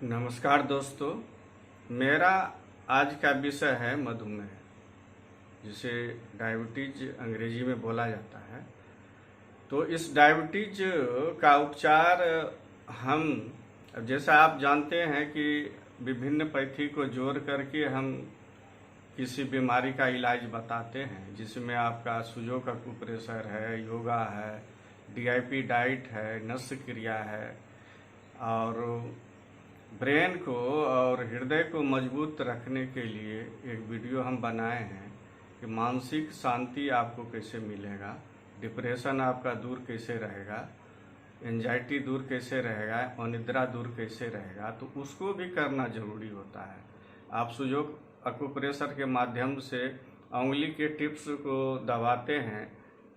नमस्कार दोस्तों। मेरा आज का विषय है मधुमेह, जिसे डायबिटीज अंग्रेजी में बोला जाता है। तो इस डायबिटीज का उपचार हम, जैसा आप जानते हैं कि विभिन्न पैथी को जोड़ करके हम किसी बीमारी का इलाज बताते हैं, जिसमें आपका सुजोग अकुप्रेशर है, योगा है, डीआईपी डाइट है, नस्य क्रिया है और ब्रेन को और हृदय को मजबूत रखने के लिए एक वीडियो हम बनाए हैं कि मानसिक शांति आपको कैसे मिलेगा, डिप्रेशन आपका दूर कैसे रहेगा, एंजाइटी दूर कैसे रहेगा, अनिद्रा दूर कैसे रहेगा। तो उसको भी करना जरूरी होता है। आप सुजोग अकुप्रेशर के माध्यम से उंगली के टिप्स को दबाते हैं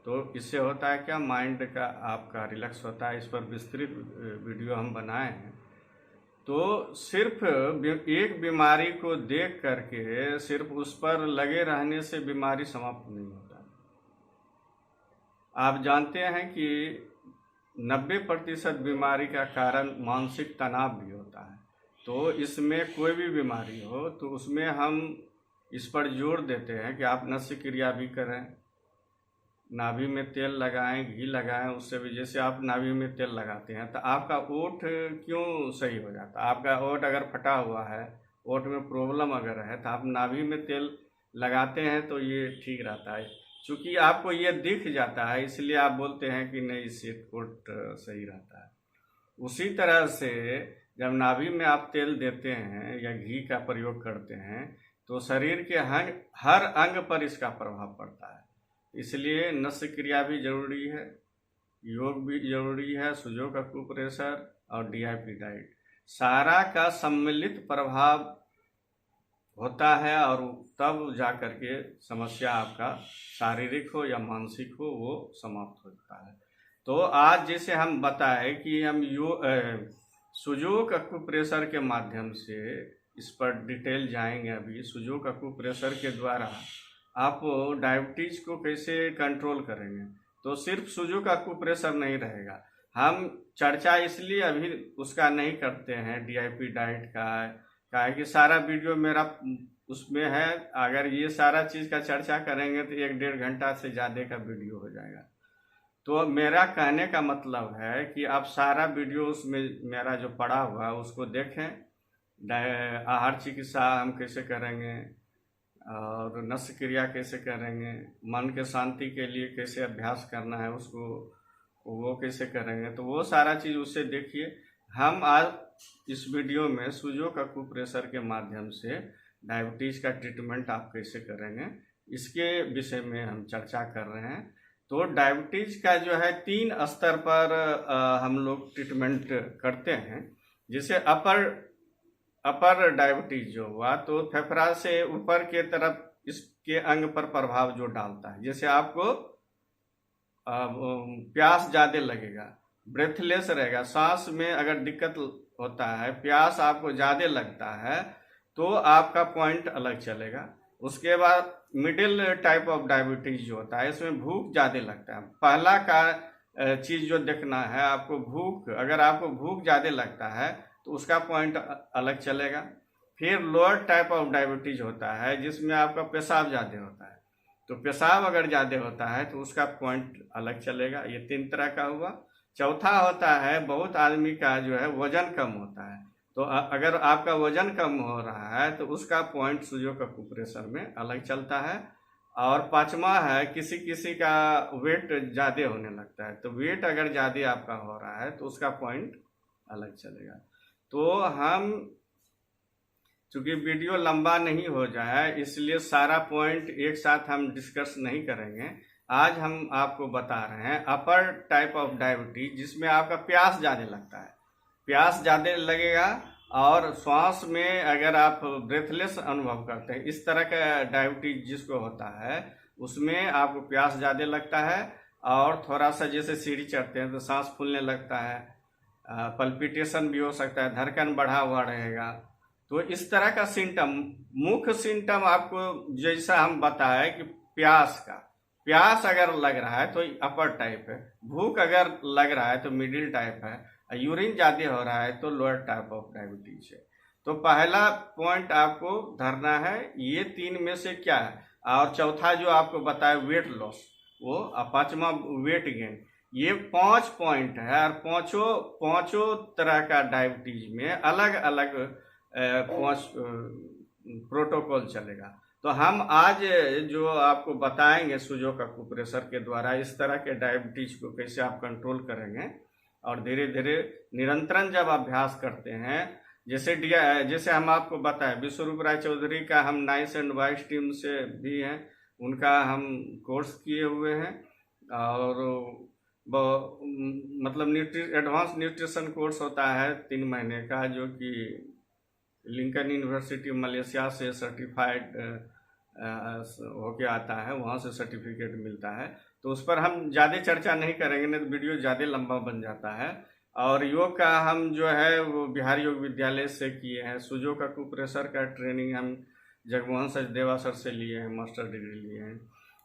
तो इससे होता है क्या, माइंड का आपका रिलैक्स होता है। इस पर विस्तृत वीडियो हम बनाए हैं। तो सिर्फ एक बीमारी को देख करके सिर्फ उस पर लगे रहने से बीमारी समाप्त नहीं होता। आप जानते हैं कि 90% बीमारी का कारण मानसिक तनाव भी होता है। तो इसमें कोई भी बीमारी हो तो उसमें हम इस पर जोर देते हैं कि आप नस्य क्रिया भी करें, नाभि में तेल लगाएं, घी लगाएं। उससे भी, जैसे आप नाभि में तेल लगाते हैं तो आपका ओठ क्यों सही हो जाता है। आपका ओठ अगर फटा हुआ है, ओठ में प्रॉब्लम अगर है, तो आप नाभि में तेल लगाते हैं तो ये ठीक रहता है। चूँकि आपको ये दिख जाता है इसलिए आप बोलते हैं कि नहीं, इससे ओठ सही रहता है। उसी तरह से जब नाभि में आप तेल देते हैं या घी का प्रयोग करते हैं तो शरीर के हर अंग पर इसका प्रभाव पड़ता है। इसलिए नस्य क्रिया भी जरूरी है, योग भी जरूरी है, सुजोग अकुप्रेशर और डीआईपी डाइट, सारा का सम्मिलित प्रभाव होता है और तब जा करके समस्या आपका शारीरिक हो या मानसिक हो वो समाप्त होता है। तो आज जैसे हम बताएं कि हम सुजोग अकुप्रेशर के माध्यम से इस पर डिटेल जाएंगे। अभी सुजोग अकुप्रेशर के द्वारा आप डायबिटीज को कैसे कंट्रोल करेंगे। तो सिर्फ सुजोग अकुप्रेशर नहीं रहेगा। हम चर्चा इसलिए अभी उसका नहीं करते हैं डीआईपी डाइट का है कि सारा वीडियो मेरा उसमें है। अगर ये सारा चीज़ का चर्चा करेंगे तो 1-1.5 घंटा से ज़्यादा का वीडियो हो जाएगा। तो मेरा कहने का मतलब है कि आप सारा वीडियो उसमें मेरा जो पड़ा हुआ है उसको देखें। आहार चिकित्सा हम कैसे करेंगे और नस्य क्रिया कैसे करेंगे, मन के शांति के लिए कैसे अभ्यास करना है उसको वो कैसे करेंगे, तो वो सारा चीज़ उससे देखिए। हम आज इस वीडियो में सुजोग अकुप्रेशर के माध्यम से डायबिटीज़ का ट्रीटमेंट आप कैसे करेंगे इसके विषय में हम चर्चा कर रहे हैं। तो डायबिटीज़ का जो है 3 स्तर पर हम लोग ट्रीटमेंट करते हैं। जैसे अपर डायबिटीज जो हुआ तो फेफड़ा से ऊपर के तरफ इसके अंग पर प्रभाव जो डालता है। जैसे आपको प्यास ज़्यादा लगेगा, ब्रेथलेस रहेगा, सांस में अगर दिक्कत होता है, प्यास आपको ज़्यादा लगता है तो आपका पॉइंट अलग चलेगा। उसके बाद मिडिल टाइप ऑफ डायबिटीज जो होता है इसमें भूख ज़्यादा लगता है। पहला का चीज़ जो देखना है आपको, भूख, अगर आपको भूख ज़्यादा लगता है तो उसका पॉइंट अलग चलेगा। फिर लोअर टाइप ऑफ डायबिटीज होता है जिसमें आपका पेशाब ज़्यादा होता है, तो पेशाब अगर ज़्यादा होता है तो उसका पॉइंट अलग चलेगा। ये 3 तरह का हुआ। चौथा होता है, बहुत आदमी का जो है वजन कम होता है, तो अगर आपका वजन कम हो रहा है तो उसका पॉइंट सुजोग अकुप्रेशर में अलग चलता है। और 5वां है, किसी किसी का वेट ज़्यादा होने लगता है, तो वेट अगर ज़्यादा आपका हो रहा है तो उसका पॉइंट अलग चलेगा। तो हम, चूँकि वीडियो लंबा नहीं हो जाए इसलिए सारा पॉइंट एक साथ हम डिस्कस नहीं करेंगे। आज हम आपको बता रहे हैं अपर टाइप ऑफ डायबिटीज, जिसमें आपका प्यास ज़्यादा लगता है, प्यास ज़्यादा लगेगा और श्वास में अगर आप ब्रेथलेस अनुभव करते हैं, इस तरह का डायबिटीज जिसको होता है उसमें आपको प्यास ज़्यादा लगता है और थोड़ा सा जैसे सीढ़ी चढ़ते हैं तो सांस फूलने लगता है, पल्पिटेशन भी हो सकता है, धड़कन बढ़ा हुआ रहेगा। तो इस तरह का सिम्टम, मुख्य सिम्टम आपको जैसा हम बताए कि प्यास अगर लग रहा है तो अपर टाइप है, भूख अगर लग रहा है तो मिडिल टाइप है, यूरिन ज़्यादा हो रहा है तो लोअर टाइप ऑफ डायबिटीज है। तो पहला पॉइंट आपको धरना है ये 3 में से क्या है, और चौथा जो आपको बताया वेट लॉस वो, और पांचवा वेट गेन। ये 5 पॉइंट है, और पांचों तरह का डायबिटीज में अलग अलग 5 प्रोटोकॉल चलेगा। तो हम आज जो आपको बताएंगे सुजोका अकुप्रेशर के द्वारा इस तरह के डायबिटीज को कैसे आप कंट्रोल करेंगे, और धीरे धीरे निरंतरन जब अभ्यास करते हैं, जैसे हम आपको बताएं विश्वरूप राय चौधरी का हम नाइस एंड वाइस टीम से भी हैं, उनका हम कोर्स किए हुए हैं, और मतलब एडवांस न्यूट्रिशन कोर्स होता है 3 महीने का, जो कि लिंकन यूनिवर्सिटी मलेशिया से सर्टिफाइड होके आता है, वहाँ से सर्टिफिकेट मिलता है। तो उस पर हम ज़्यादा चर्चा नहीं करेंगे, नहीं तो वीडियो ज़्यादा लंबा बन जाता है। और योग का हम जो है वो बिहार योग विद्यालय से किए हैं। सुजोका अकुप्रेशर का ट्रेनिंग हम जगमोहन सचदेवा सर से लिए हैं, मास्टर डिग्री लिए हैं।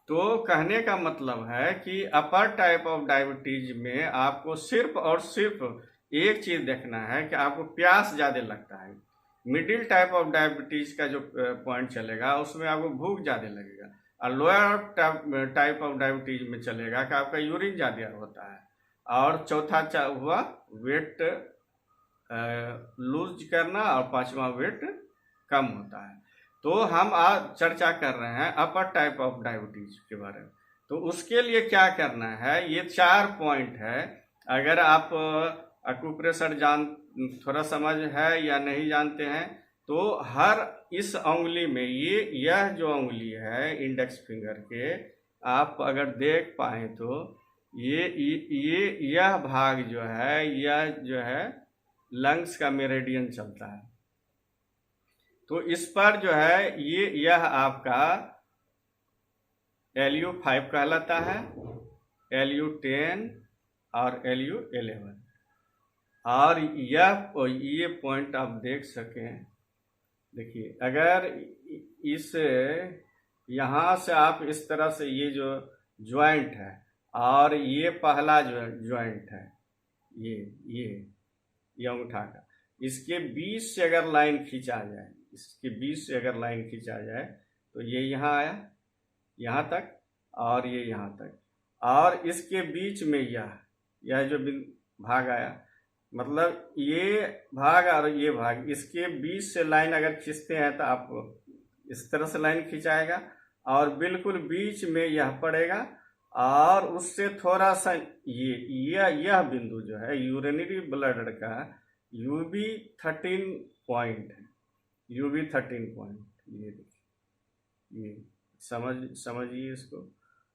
तो कहने का मतलब है कि अपर टाइप ऑफ डायबिटीज में आपको सिर्फ और सिर्फ एक चीज़ देखना है कि आपको प्यास ज़्यादा लगता है। मिडिल टाइप ऑफ डायबिटीज का जो पॉइंट चलेगा उसमें आपको भूख ज़्यादा लगेगा, और लोअर टाइप ऑफ डायबिटीज में चलेगा कि आपका यूरिन ज़्यादा होता है, और चौथा हुआ वेट लूज करना, और पांचवा वेट कम होता है। तो हम आज चर्चा कर रहे हैं अपर टाइप ऑफ डायबिटीज के बारे में। तो उसके लिए क्या करना है, ये 4 पॉइंट है। अगर आप अकुप्रेशर थोड़ा समझ है या नहीं जानते हैं, तो हर इस उंगली में यह जो उंगली है इंडेक्स फिंगर के, आप अगर देख पाए तो यह भाग जो है, यह जो है लंग्स का मेरिडियन चलता है। तो इस पर जो है यह आपका LU5 कहलाता है, LU10 और LU11। और ये पॉइंट आप देख सकें, देखिए अगर इस यहाँ से आप इस तरह से ये जो ज्वाइंट है, और ये पहला जो ज्वाइंट है, ये अंगूठा का, इसके बीच से अगर लाइन खींचा जाए, इसके बीच से अगर लाइन खींचा जाए तो ये यहाँ आया, यहाँ तक, और ये यहाँ तक, और इसके बीच में यह जो भाग आया, मतलब ये भाग और ये भाग, इसके बीच से लाइन अगर खींचते हैं तो आपको इस तरह से लाइन खिंचाएगा, और बिल्कुल बीच में यह पड़ेगा, और उससे थोड़ा सा यह बिंदु जो है यूरिनरी ब्लडर का UB13 पॉइंट है, UB13 पॉइंट। ये देखिए, ये समझिए इसको,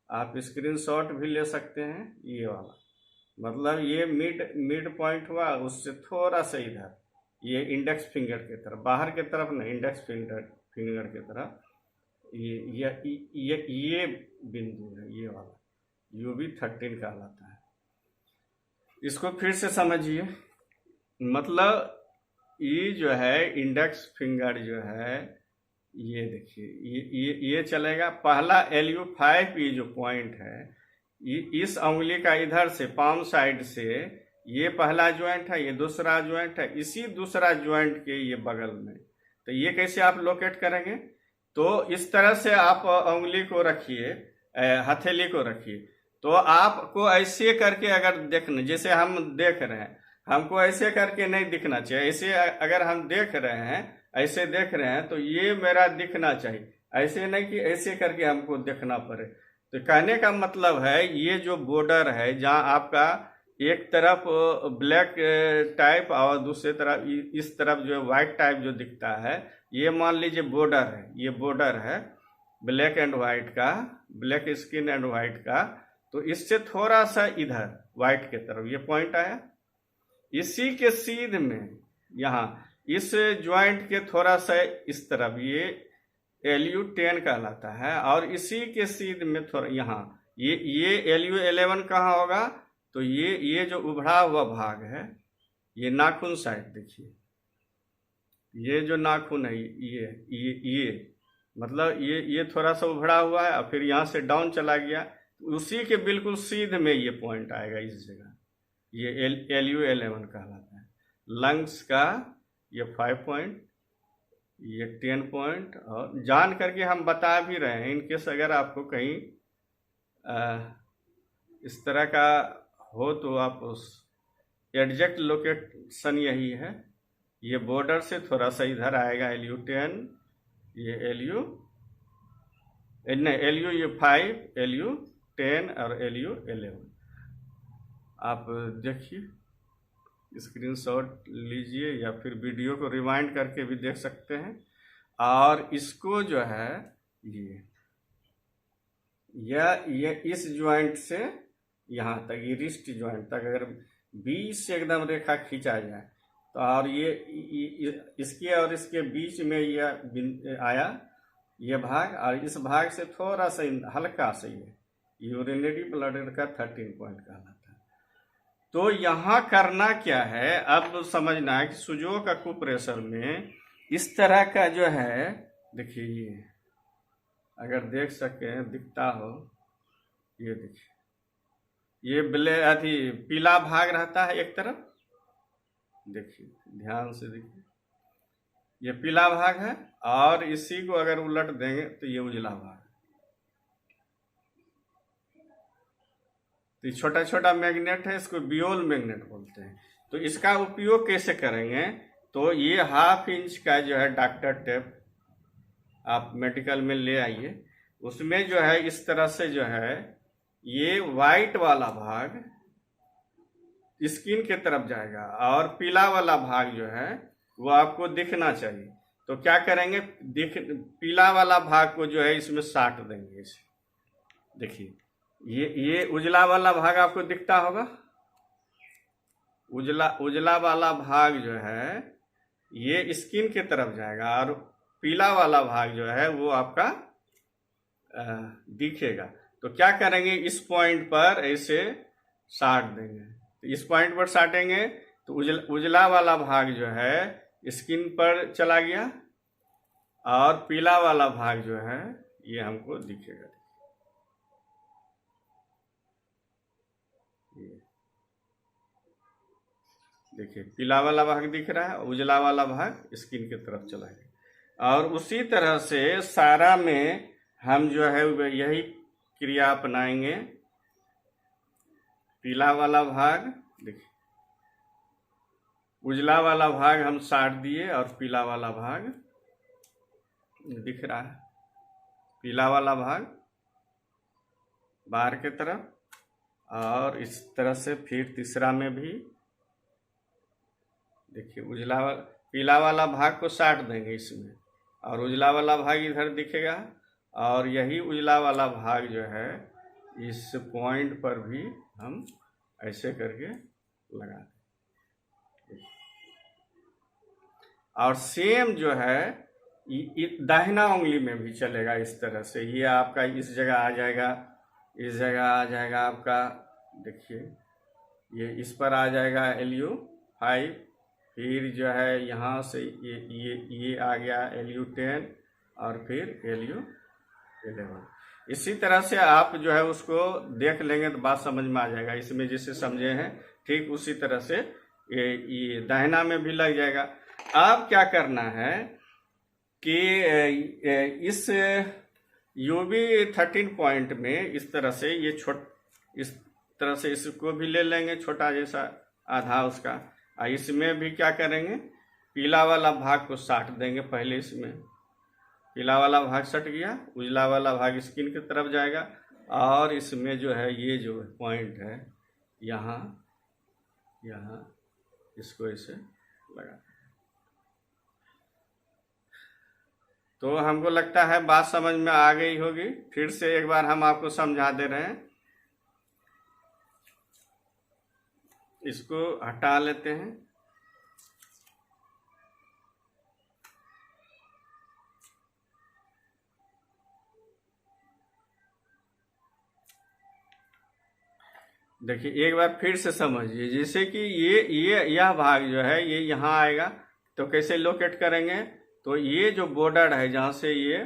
आप स्क्रीनशॉट भी ले सकते हैं। ये वाला मतलब ये मिड पॉइंट हुआ, उससे थोड़ा सा इधर, ये इंडेक्स फिंगर की तरफ, बाहर की तरफ नहीं, इंडेक्स फिंगर की तरफ, ये बिंदु है, ये वाला UB13 कहलाता है। इसको फिर से समझिए, मतलब ये जो है इंडेक्स फिंगर जो है, ये देखिए ये चलेगा, पहला LU5 ये जो पॉइंट है, इस उंगली का इधर से पाम साइड से ये पहला ज्वाइंट है, ये दूसरा ज्वाइंट है, इसी दूसरा ज्वाइंट के ये बगल में। तो ये कैसे आप लोकेट करेंगे, तो इस तरह से आप उंगली को रखिए, हथेली को रखिए, तो आपको ऐसे करके अगर देखना, जैसे हम देख रहे हैं, हमको ऐसे करके नहीं दिखना चाहिए। ऐसे अगर हम देख रहे हैं, ऐसे देख रहे हैं, तो ये मेरा दिखना चाहिए, ऐसे नहीं कि ऐसे करके हमको देखना पड़े। तो कहने का मतलब है ये जो बॉर्डर है, जहाँ आपका एक तरफ ब्लैक टाइप और दूसरी तरफ इस तरफ जो व्हाइट टाइप जो दिखता है, ये मान लीजिए बॉर्डर है, ये बॉर्डर है ब्लैक एंड व्हाइट का, ब्लैक स्किन एंड व्हाइट का। तो इससे थोड़ा सा इधर व्हाइट के तरफ ये पॉइंट आया, इसी के सीध में यहाँ इस ज्वाइंट के थोड़ा सा इस तरफ ये LU10 कहलाता है, और इसी के सीध में थोड़ा यहाँ ये LU11 कहाँ होगा, तो ये जो उभरा हुआ भाग है, ये नाखून साइड देखिए, ये जो नाखून है, ये मतलब ये थोड़ा सा उभरा हुआ है, और फिर यहाँ से डाउन चला गया, उसी के बिल्कुल सीध में ये पॉइंट आएगा इस जगह। ये LU11 कहलाता है। लंग्स का ये 5 पॉइंट, ये 10 पॉइंट, और जान करके हम बता भी रहे हैं इनकेस अगर आपको कहीं इस तरह का हो तो आप उस एग्जैक्ट लोकेशन यही है। ये बॉर्डर से थोड़ा सा इधर आएगा LU10, ये LU5, LU10 और LU11। आप देखिए, स्क्रीनशॉट लीजिए या फिर वीडियो को रिवाइंड करके भी देख सकते हैं। और इसको जो है ये इस जॉइंट से यहाँ तक, ये रिस्ट जॉइंट तक अगर बीच से एकदम रेखा खींचा जाए तो, और ये इसके और इसके बीच में यह आया ये भाग, और इस भाग से थोड़ा सा हल्का सा ये यूरिनरी ब्लडर का 13 पॉइंट कहलाता है। तो यहाँ करना क्या है, अब समझना है कि सुजो का कुप्रेशर में इस तरह का जो है, देखिए ये अगर देख सके दिखता हो, ये देखिए ये पीला भाग रहता है एक तरफ, देखिए ध्यान से देखिए ये पीला भाग है, और इसी को अगर उलट देंगे तो ये उजला भाग। तो छोटा छोटा मैग्नेट है, इसको बियोल मैग्नेट बोलते हैं। तो इसका उपयोग कैसे करेंगे, तो ये 1/2 इंच का जो है डॉक्टर टेप आप मेडिकल में ले आइए। उसमें जो है इस तरह से जो है ये वाइट वाला भाग स्किन के तरफ जाएगा, और पीला वाला भाग जो है वो आपको दिखना चाहिए। तो क्या करेंगे, पीला वाला भाग को जो है इसमें साट देंगे इसे। देखिए ये उजला वाला भाग आपको दिखता होगा, उजला वाला भाग जो है ये स्किन के तरफ जाएगा, और पीला वाला भाग जो है वो आपका दिखेगा। तो क्या करेंगे, इस पॉइंट पर ऐसे साट देंगे। तो इस पॉइंट पर साटेंगे तो उजला वाला भाग जो है स्किन पर चला गया, और पीला वाला भाग जो है ये हमको दिखेगा। देखिए पीला वाला भाग दिख रहा है, उजला वाला भाग स्किन की तरफ चला गया। और उसी तरह से सारा में हम जो है यही क्रिया अपनाएंगे। पीला वाला भाग देखिए, उजला वाला भाग हम साट दिए, और पीला वाला भाग दिख रहा है, पीला वाला भाग बाहर के तरफ। और इस तरह से फिर तीसरा में भी देखिए पीला वाला भाग को साट देंगे इसमें, और उजला वाला भाग इधर दिखेगा, और यही उजला वाला भाग जो है इस पॉइंट पर भी हम ऐसे करके लगा दें। और सेम जो है दाहिना उंगली में भी चलेगा इस तरह से। ये आपका इस जगह आ जाएगा, इस जगह आ जाएगा आपका, देखिए ये इस पर आ जाएगा LU5, फिर जो है यहाँ से ये आ गया LU10, और फिर LU11। इसी तरह से आप जो है उसको देख लेंगे तो बात समझ में आ जाएगा। इसमें जैसे समझे हैं ठीक उसी तरह से ये दाहिना में भी लग जाएगा। अब क्या करना है कि इस UB13 पॉइंट में इस तरह से इस तरह से इसको भी ले लेंगे, छोटा जैसा आधा उसका। इसमें भी क्या करेंगे, पीला वाला भाग को साट देंगे पहले। इसमें पीला वाला भाग सट गया, उजला वाला भाग स्किन की तरफ जाएगा, और इसमें जो है ये जो पॉइंट है यहाँ इसको ऐसे लगा। तो हमको लगता है बात समझ में आ गई होगी। फिर से एक बार हम आपको समझा दे रहे हैं। इसको हटा लेते हैं। देखिए एक बार फिर से समझिए, जैसे कि यह भाग जो है ये यहाँ आएगा, तो कैसे लोकेट करेंगे, तो ये जो बॉर्डर है जहाँ से ये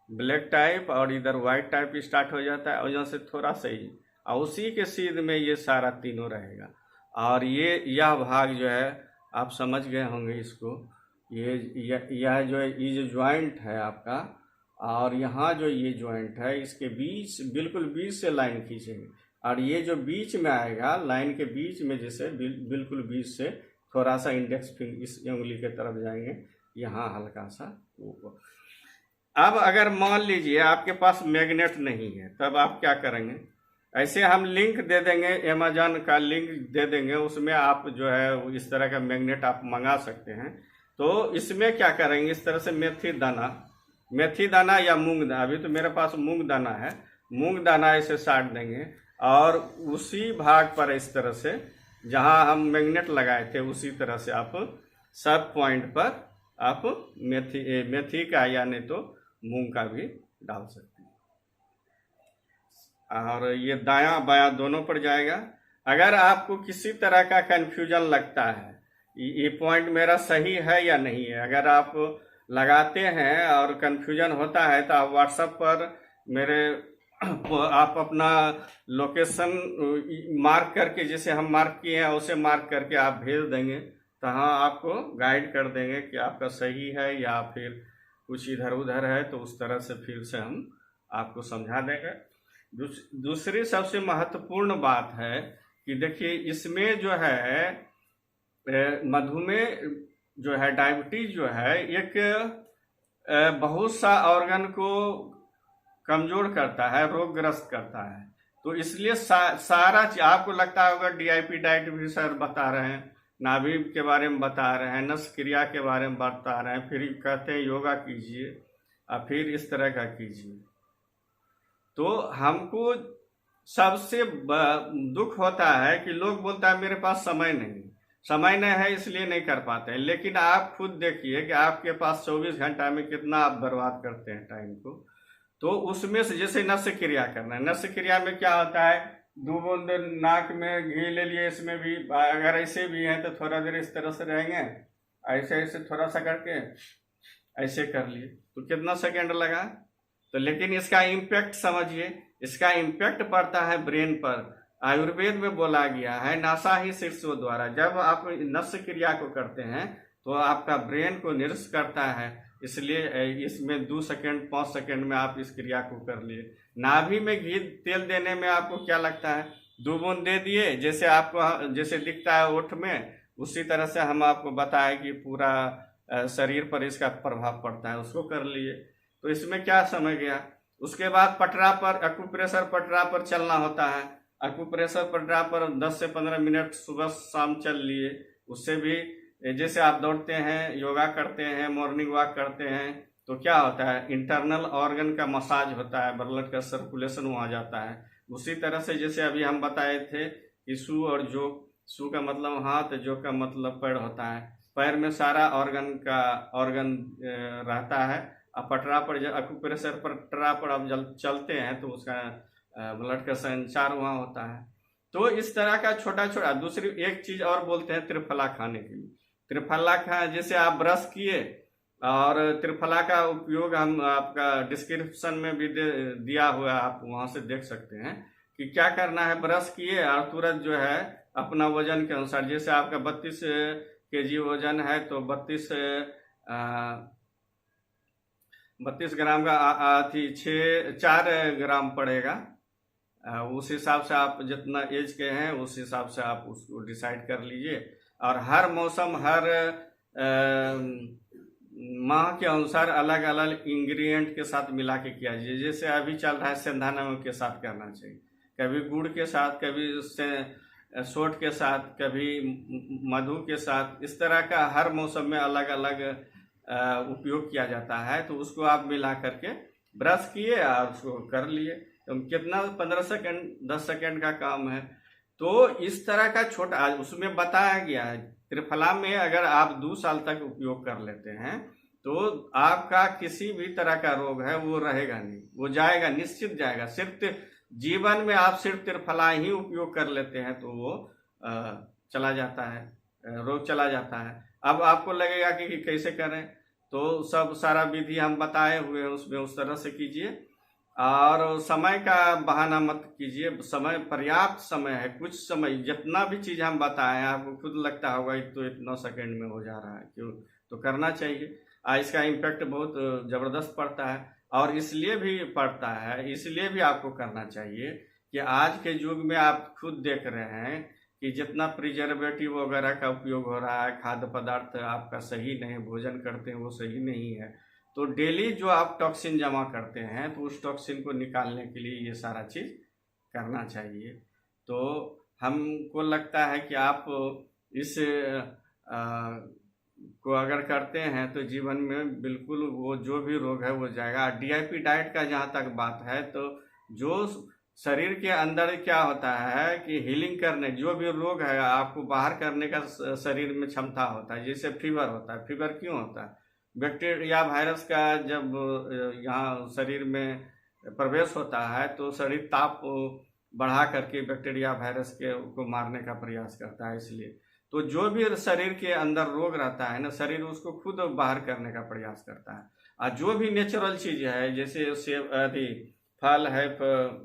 ब्लैक टाइप और इधर वाइट टाइप स्टार्ट हो जाता है, और यहाँ से थोड़ा सा ही, और उसी के सीध में ये सारा तीनों रहेगा। और यह भाग जो है आप समझ गए होंगे इसको। यह जो है, ये जो ज्वाइंट है आपका, और यहाँ जो ये ज्वाइंट है इसके बीच, बिल्कुल बीच से लाइन खींचेंगे, और ये जो बीच में आएगा लाइन के बीच में, जैसे बिल्कुल बीच से थोड़ा सा इंडेक्स फिंगर इस उंगली के तरफ जाएंगे, यहाँ हल्का सा ऊपर। अब अगर मान लीजिए आपके पास मैग्नेट नहीं है, तब आप क्या करेंगे? ऐसे हम लिंक दे देंगे, अमेजन का लिंक दे देंगे, उसमें आप जो है इस तरह का मैग्नेट आप मंगा सकते हैं। तो इसमें क्या करेंगे, इस तरह से मेथी दाना या मूंग दाना, अभी तो मेरे पास मूंग दाना है, मूंग दाना ऐसे साट देंगे, और उसी भाग पर इस तरह से जहां हम मैग्नेट लगाए थे उसी तरह से आप सब पॉइंट पर आप मेथी का या नहीं तो मूंग का भी डाल सकते हैं, और ये दायां बायां दोनों पर जाएगा। अगर आपको किसी तरह का कंफ्यूजन लगता है ये पॉइंट मेरा सही है या नहीं है, अगर आप लगाते हैं और कंफ्यूजन होता है, तो आप व्हाट्सएप पर मेरे आप अपना लोकेशन मार्क करके, जैसे हम मार्क किए हैं उसे मार्क करके आप भेज देंगे, तो हाँ आपको गाइड कर देंगे कि आपका सही है या फिर कुछ इधर उधर है, तो उस तरह से फिर से हम आपको समझा देंगे। दूसरी सबसे महत्वपूर्ण बात है कि देखिए इसमें जो है मधुमेह जो है, डायबिटीज जो है, एक बहुत सा ऑर्गन को कमजोर करता है, रोगग्रस्त करता है। तो इसलिए सारा आपको लगता होगा डीआईपी डाइट भी सर बता रहे हैं, नाभि के बारे में बता रहे हैं, नस क्रिया के बारे में बता रहे हैं, फिर कहते हैं योगा कीजिए और फिर इस तरह का कीजिए। तो हमको सबसे दुख होता है कि लोग बोलता है मेरे पास समय नहीं है इसलिए नहीं कर पाते हैं। लेकिन आप खुद देखिए कि आपके पास 24 घंटा में कितना आप बर्बाद करते हैं टाइम को। तो उसमें से जैसे नस्य क्रिया करना है, नस्य क्रिया में क्या होता है, 2 बूंद नाक में घी ले लिए, इसमें भी अगर ऐसे भी है तो थोड़ा देर इस तरह से रहेंगे, ऐसे थोड़ा सा करके ऐसे कर लिए, तो कितना सेकेंड लगा। तो लेकिन इसका इम्पैक्ट समझिए, इसका इम्पैक्ट पड़ता है ब्रेन पर। आयुर्वेद में बोला गया है नासा ही शीर्षों द्वारा, जब आप नस्य क्रिया को करते हैं तो आपका ब्रेन को निरस्त करता है, इसलिए इसमें 2 सेकेंड 5 सेकेंड में आप इस क्रिया को कर लिए। नाभि में घी तेल देने में आपको क्या लगता है, 2 बूंद दे दिए, जैसे आपको जैसे दिखता है ओठ में, उसी तरह से हम आपको बताए कि पूरा शरीर पर इसका प्रभाव पड़ता है, उसको कर लिए। तो इसमें क्या समझ गया। उसके बाद पटरा पर, एक्यूप्रेशर पटरा पर चलना होता है, एक्यूप्रेशर पटरा पर 10 से 15 मिनट सुबह शाम चल लिए। उससे भी जैसे आप दौड़ते हैं, योगा करते हैं, मॉर्निंग वॉक करते हैं, तो क्या होता है, इंटरनल ऑर्गन का मसाज होता है, ब्लड का सर्कुलेशन वहाँ जाता है। उसी तरह से जैसे अभी हम बताए थे कि सू और जो, सू का मतलब हाथ, जो का मतलब पैर होता है, पैर में सारा ऑर्गन रहता है। अब पटरा पर जब एक्यूप्रेशर पटरा पर आप जब चलते हैं तो उसका ब्लड का संचार वहाँ होता है। तो इस तरह का छोटा छोटा। दूसरी एक चीज और बोलते हैं त्रिफला खाने के लिए, त्रिफला खा, जैसे आप ब्रश किए, और त्रिफला का उपयोग हम आपका डिस्क्रिप्शन में भी दिया हुआ है, आप वहां से देख सकते हैं कि क्या करना है। ब्रश किए और तुरंत जो है अपना वजन के अनुसार, जैसे आपका 32 kg वजन है तो 32 ग्राम का 4 ग्राम पड़ेगा। उस हिसाब से आप जितना एज के हैं उस हिसाब से आप उसको डिसाइड कर लीजिए। और हर मौसम, हर माह के अनुसार अलग अलग इंग्रेडिएंट के साथ मिला के किया जाए। जैसे अभी चल रहा है सेंधा नमक के साथ करना चाहिए, कभी गुड़ के साथ, कभी सोट के साथ, कभी मधु के साथ। इस तरह का हर मौसम में अलग अलग उपयोग किया जाता है। तो उसको आप मिला करके ब्रश किए और उसको कर लिए, तो कितना 15 सेकेंड 10 सेकेंड का काम है। तो इस तरह का छोटा उसमें बताया गया है। त्रिफला में अगर आप 2 साल तक उपयोग कर लेते हैं तो आपका किसी भी तरह का रोग है वो रहेगा नहीं, वो जाएगा, निश्चित जाएगा। सिर्फ जीवन में आप सिर्फ त्रिफला ही उपयोग कर लेते हैं तो वो चला जाता है, रोग चला जाता है। अब आपको लगेगा कि कैसे करें, तो सब सारा विधि हम बताए हुए हैं उसमें, उस तरह से कीजिए। और समय का बहाना मत कीजिए, समय पर्याप्त समय है, कुछ समय जितना भी चीज़ हम बताएं आपको खुद लगता होगा ये तो इतना सेकंड में हो जा रहा है, क्यों, तो करना चाहिए। इसका इम्पैक्ट बहुत ज़बरदस्त पड़ता है, और इसलिए भी पड़ता है, इसलिए भी आपको करना चाहिए कि आज के युग में आप खुद देख रहे हैं कि जितना प्रिजर्वेटिव वगैरह का उपयोग हो रहा है, खाद्य पदार्थ आपका सही नहीं, भोजन करते हैं वो सही नहीं है, तो डेली जो आप टॉक्सिन जमा करते हैं तो उस टॉक्सिन को निकालने के लिए ये सारा चीज़ करना चाहिए। तो हमको लगता है कि आप इस को अगर करते हैं तो जीवन में बिल्कुल वो जो भी रोग है वो जाएगा। डीआईपी डाइट का जहाँ तक बात है, तो जो शरीर के अंदर क्या होता है कि हीलिंग करने, जो भी रोग है आपको बाहर करने का शरीर में क्षमता होता है। जैसे फीवर होता है, फीवर क्यों होता है? बैक्टीरिया वायरस का जब यहाँ शरीर में प्रवेश होता है तो शरीर ताप बढ़ा करके बैक्टीरिया वायरस के को मारने का प्रयास करता है। इसलिए तो जो भी शरीर के अंदर रोग रहता है ना, शरीर उसको खुद बाहर करने का प्रयास करता है। और जो भी नेचुरल चीज़ है, जैसे सेब आदि फल है,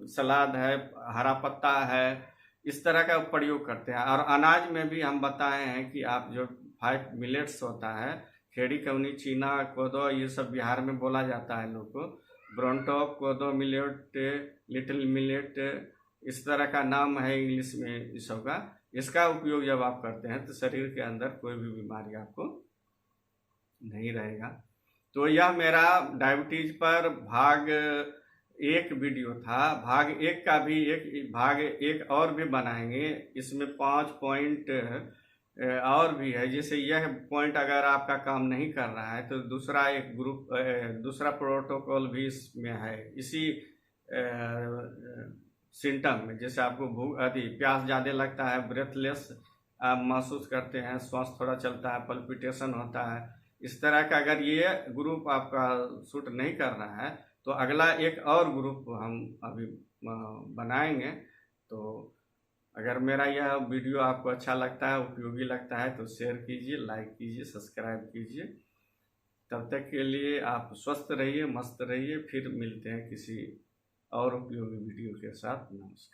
सलाद है, हरा पत्ता है, इस तरह का प्रयोग करते हैं। और अनाज में भी हम बताए हैं कि आप जो 5 मिलेट्स होता है, खेड़ी, कवनी, चीना, कोदो, ये सब बिहार में बोला जाता है लोग को। ब्रोंटॉप, कोदो मिलेट, लिटिल मिलेट, इस तरह का नाम है इंग्लिश में इस सब का। इसका उपयोग जब आप करते हैं तो शरीर के अंदर कोई भी बीमारी आपको नहीं रहेगा। तो यह मेरा डायबिटीज पर भाग 1 वीडियो था। भाग 1 का भी भाग 1 और भी बनाएंगे। इसमें 5 पॉइंट और भी है। जैसे यह पॉइंट अगर आपका काम नहीं कर रहा है तो दूसरा एक ग्रुप, दूसरा प्रोटोकॉल भी इसमें है, इसी सिम्टम में। जैसे आपको भूख आदि प्यास ज़्यादा लगता है, ब्रेथलेस आप महसूस करते हैं, श्वास थोड़ा चलता है, पल्पिटेशन होता है, इस तरह का अगर ये ग्रुप आपका सूट नहीं कर रहा है तो अगला एक और ग्रुप हम अभी बनाएंगे। तो अगर मेरा यह वीडियो आपको अच्छा लगता है, उपयोगी लगता है तो शेयर कीजिए, लाइक कीजिए, सब्सक्राइब कीजिए। तब तक के लिए आप स्वस्थ रहिए, मस्त रहिए। फिर मिलते हैं किसी और उपयोगी वीडियो के साथ। नमस्कार।